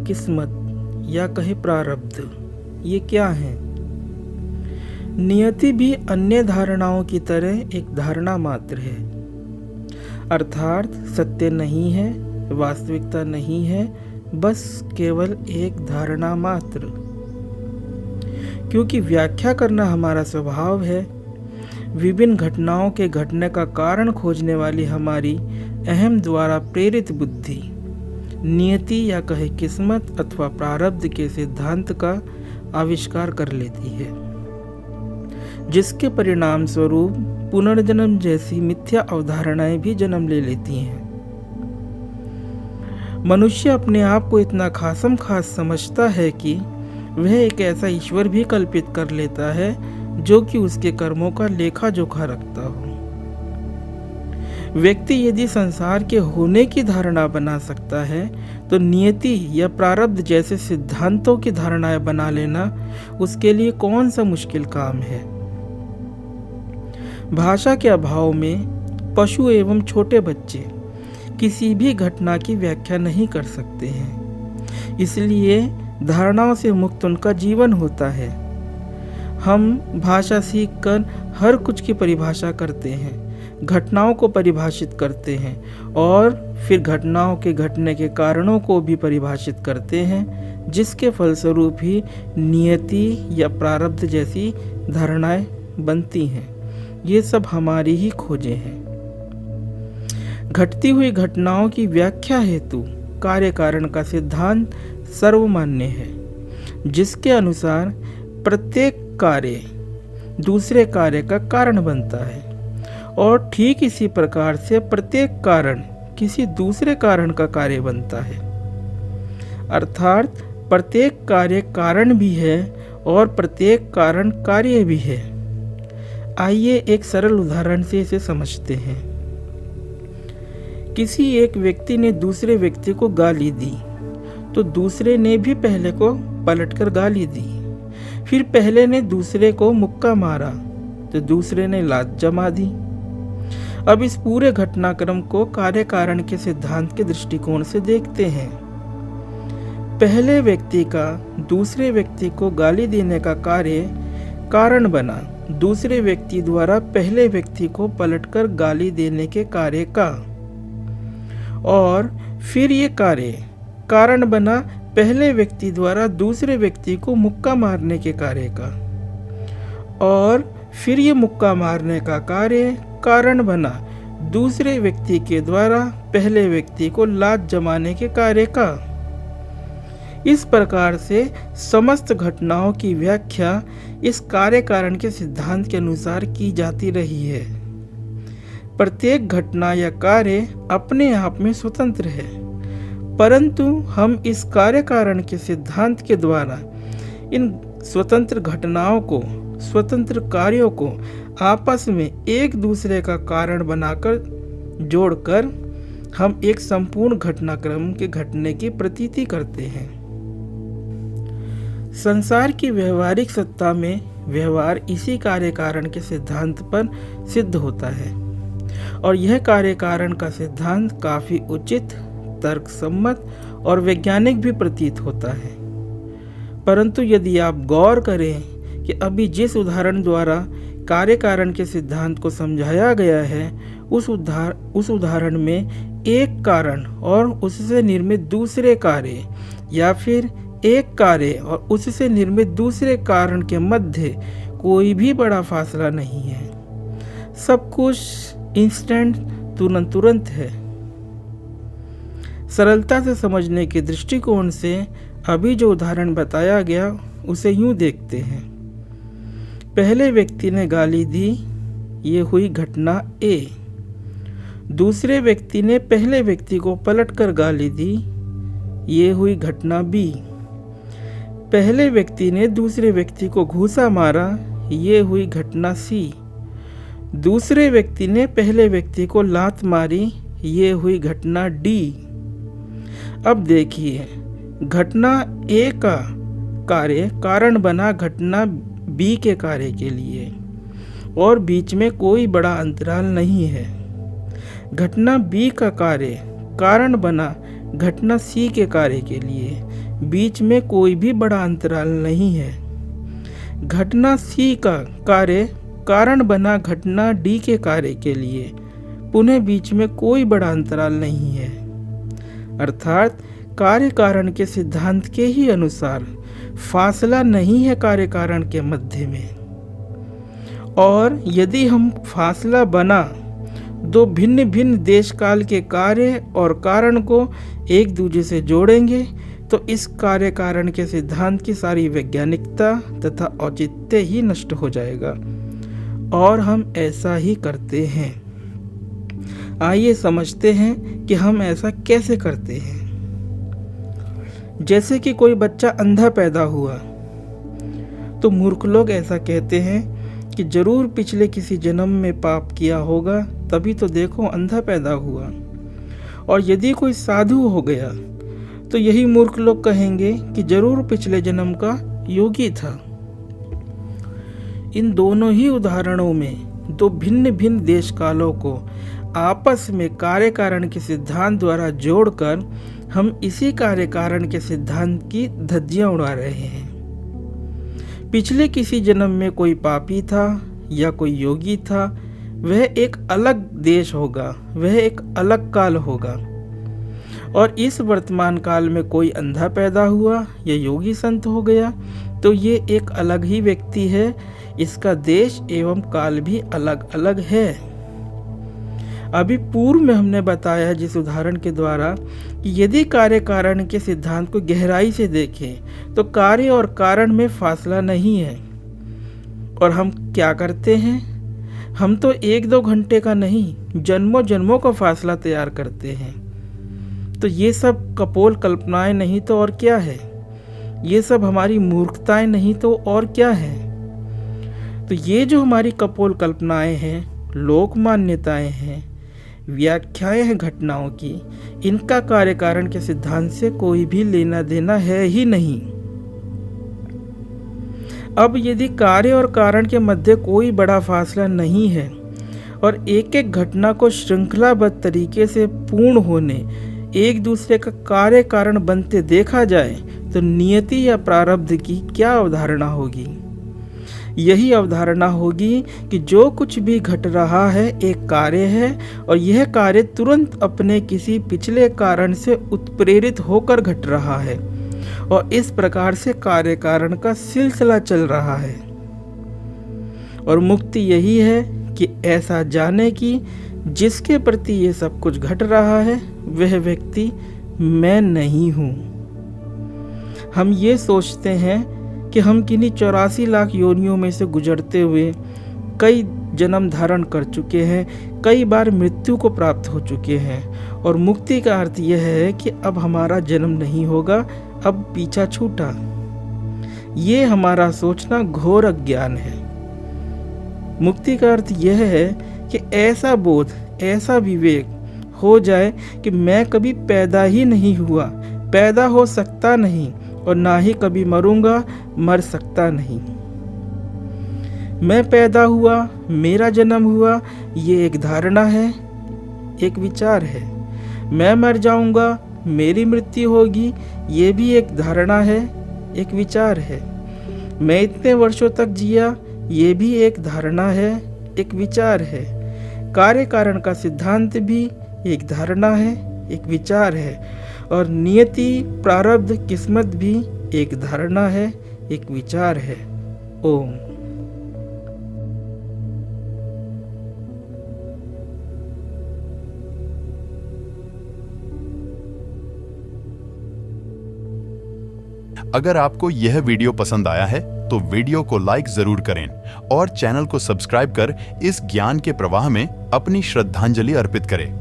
किस्मत या कहे प्रारब्ध, ये क्या है? नियति भी अन्य धारणाओं की तरह एक धारणा मात्र है, अर्थात सत्य नहीं है, वास्तविकता नहीं है, बस केवल एक धारणा मात्र। क्योंकि व्याख्या करना हमारा स्वभाव है, विभिन्न घटनाओं के घटने का कारण खोजने वाली हमारी अहम द्वारा प्रेरित बुद्धि नियति या कहे किस्मत अथवा प्रारब्ध के सिद्धांत का आविष्कार कर लेती है, जिसके परिणाम स्वरूप पुनर्जन्म जैसी मिथ्या अवधारणाएं भी जन्म ले लेती हैं। मनुष्य अपने आप को इतना खासम खास समझता है कि वह एक ऐसा ईश्वर भी कल्पित कर लेता है जो कि उसके कर्मों का लेखा जोखा रखता हो। व्यक्ति यदि संसार के होने की धारणा बना सकता है तो नियति या प्रारब्ध जैसे सिद्धांतों की धारणाएं बना लेना उसके लिए कौन सा मुश्किल काम है। भाषा के अभाव में पशु एवं छोटे बच्चे किसी भी घटना की व्याख्या नहीं कर सकते हैं, इसलिए धारणाओं से मुक्त उनका जीवन होता है। हम भाषा सीखकर हर कुछ की परिभाषा करते हैं, घटनाओं को परिभाषित करते हैं और फिर घटनाओं के घटने के कारणों को भी परिभाषित करते हैं, जिसके फलस्वरूप ही नियति या प्रारब्ध जैसी धारणाएं बनती हैं। ये सब हमारी ही खोजें हैं। घटती हुई घटनाओं की व्याख्या हेतु कार्य कारण का सिद्धांत सर्वमान्य है, जिसके अनुसार प्रत्येक कार्य दूसरे कार्य का कारण बनता है और ठीक इसी प्रकार से प्रत्येक कारण किसी दूसरे कारण का कार्य बनता है। अर्थात प्रत्येक कार्य कारण भी है और प्रत्येक कारण कार्य भी है। आइए एक सरल उदाहरण से इसे समझते हैं। किसी एक व्यक्ति ने दूसरे व्यक्ति को गाली दी तो दूसरे ने भी पहले को पलटकर गाली दी, फिर पहले ने दूसरे को मुक्का मारा तो दूसरे ने लात जमा दी। अब इस पूरे घटनाक्रम को कार्य कारण के सिद्धांत के दृष्टिकोण से देखते हैं। पहले व्यक्ति का दूसरे व्यक्ति को गाली देने का कार्य कारण बना दूसरे व्यक्ति द्वारा पहले व्यक्ति को पलटकर गाली देने के कार्य का, और फिर ये कार्य कारण बना पहले व्यक्ति द्वारा दूसरे व्यक्ति को मुक्का मारने के कार्य का, और फिर ये मुक्का मारने का कार्य कारण बना दूसरे व्यक्ति के द्वारा पहले व्यक्ति को लात जमाने के कार्य का। इस प्रकार से समस्त घटनाओं की व्याख्या इस कार्य कारण के सिद्धांत के अनुसार की जाती रही है। प्रत्येक घटना या कार्य अपने आप में स्वतंत्र है, परंतु हम इस कार्य कारण के सिद्धांत के द्वारा इन स्वतंत्र घटनाओं को, स्वतंत्र कार्यों को आपस में एक दूसरे का कारण बनाकर जोड़कर हम एक संपूर्ण घटनाक्रम के घटने की प्रतीति करते हैं। संसार की व्यवहारिक सत्ता में व्यवहार इसी कार्य कारण के सिद्धांत पर सिद्ध होता है और यह कार्य कारण का सिद्धांत काफी उचित, तर्कसम्मत और वैज्ञानिक भी प्रतीत होता है। परंतु यदि आप गौर करें कि अभी जिस उदाहरण द्वारा कार्य कारण के सिद्धांत को समझाया गया है, उस उदाहरण में एक कारण और उससे निर्मित दूसरे कार्य या फिर एक कार्य और उससे निर्मित दूसरे कारण के मध्य कोई भी बड़ा फासला नहीं है। सब कुछ इंस्टेंट, तुरंत है। सरलता से समझने के दृष्टिकोण से अभी जो उदाहरण बताया गया उसे यूं देखते हैं। पहले व्यक्ति ने गाली दी, ये हुई घटना ए। दूसरे व्यक्ति ने पहले व्यक्ति को पलटकर गाली दी, ये हुई घटना बी। पहले व्यक्ति ने दूसरे व्यक्ति को घूंसा मारा, ये हुई घटना सी। दूसरे व्यक्ति ने पहले व्यक्ति को लात मारी, ये हुई घटना डी। अब देखिए, घटना ए का कार्य कारण बना घटना बी के कार्य के लिए और बीच में कोई बड़ा अंतराल नहीं है। घटना बी का कार्य कारण बना घटना सी के कार्य के लिए, बीच में कोई भी बड़ा अंतराल नहीं है। घटना C का कार्य कारण बना घटना D के कार्य के लिए पुनः बीच में कोई बड़ा अंतराल नहीं है। अर्थात कार्य कारण के सिद्धांत के ही अनुसार फासला नहीं है कार्य कारण के मध्य में। और यदि हम फासला बना दो भिन्न भिन्न देश काल के कार्य और कारण को एक दूसरे से जोड़ेंगे तो इस कार्य कारण के सिद्धांत की सारी वैज्ञानिकता तथा औचित्य ही नष्ट हो जाएगा। और हम ऐसा ही करते हैं। आइए समझते हैं कि हम ऐसा कैसे करते हैं। जैसे कि कोई बच्चा अंधा पैदा हुआ तो मूर्ख लोग ऐसा कहते हैं कि जरूर पिछले किसी जन्म में पाप किया होगा, तभी तो देखो अंधा पैदा हुआ। और यदि कोई साधु हो गया तो यही मूर्ख लोग कहेंगे कि जरूर पिछले जन्म का योगी था। इन दोनों ही उदाहरणों में दो भिन्न भिन्न देश कालों को आपस में कार्य कारण के सिद्धांत द्वारा जोड़कर हम इसी कार्य कारण के सिद्धांत की धज्जियां उड़ा रहे हैं। पिछले किसी जन्म में कोई पापी था या कोई योगी था, वह एक अलग देश होगा, वह एक अलग काल होगा। और इस वर्तमान काल में कोई अंधा पैदा हुआ या योगी संत हो गया तो ये एक अलग ही व्यक्ति है। इसका देश एवं काल भी अलग अलग है। अभी पूर्व में हमने बताया जिस उदाहरण के द्वारा कि यदि कार्य कारण के सिद्धांत को गहराई से देखें तो कार्य और कारण में फासला नहीं है। और हम क्या करते हैं? हम तो 1-2 घंटे का नहीं, जन्मों जन्मों का फासला तैयार करते हैं। तो ये सब कपोल कल्पनाएं नहीं तो और क्या है? ये सब हमारी मूर्खताएं नहीं तो और क्या है? तो ये जो हमारी कपोल कल्पनाएं हैं, लोक मान्यताएं हैं, व्याख्याएं हैं घटनाओं की, इनका कार्य कारण के सिद्धांत से कोई भी लेना देना है ही नहीं। अब यदि कार्य और कारण के मध्य कोई बड़ा फासला नहीं है और एक एक घटना को श्रृंखलाबद्ध तरीके से पूर्ण होने, एक दूसरे का कार्य कारण बनते देखा जाए तो नियति या प्रारब्ध की क्या अवधारणा होगी? यही अवधारणा होगी कि जो कुछ भी घट रहा है एक कार्य है और यह कार्य तुरंत अपने किसी पिछले कारण से उत्प्रेरित होकर घट रहा है और इस प्रकार से कार्य कारण का सिलसिला चल रहा है। और मुक्ति यही है कि ऐसा जाने कि जिसके प्रति ये सब कुछ घट रहा है वह व्यक्ति मैं नहीं हूँ। हम ये सोचते हैं कि हम किन्हीं 84 लाख योनियों में से गुजरते हुए कई जन्म धारण कर चुके हैं, कई बार मृत्यु को प्राप्त हो चुके हैं और मुक्ति का अर्थ यह है कि अब हमारा जन्म नहीं होगा, अब पीछा छूटा। ये हमारा सोचना घोर अज्ञान है। मुक्ति का अर्थ यह है कि ऐसा बोध, ऐसा विवेक हो जाए कि मैं कभी पैदा ही नहीं हुआ, पैदा हो सकता नहीं और ना ही कभी मरूंगा, मर सकता नहीं। मैं पैदा हुआ, मेरा जन्म हुआ, ये एक धारणा है, एक विचार है। मैं मर जाऊंगा, मेरी मृत्यु होगी, ये भी एक धारणा है, एक विचार है। मैं इतने वर्षों तक जिया, ये भी एक धारणा है, एक विचार है। कार्य कारण का सिद्धांत भी एक धारणा है, एक विचार है और नियति, प्रारब्ध, किस्मत भी एक धारणा है, एक विचार है। ओम। अगर आपको यह वीडियो पसंद आया है तो वीडियो को लाइक जरूर करें और चैनल को सब्सक्राइब कर इस ज्ञान के प्रवाह में अपनी श्रद्धांजलि अर्पित करें।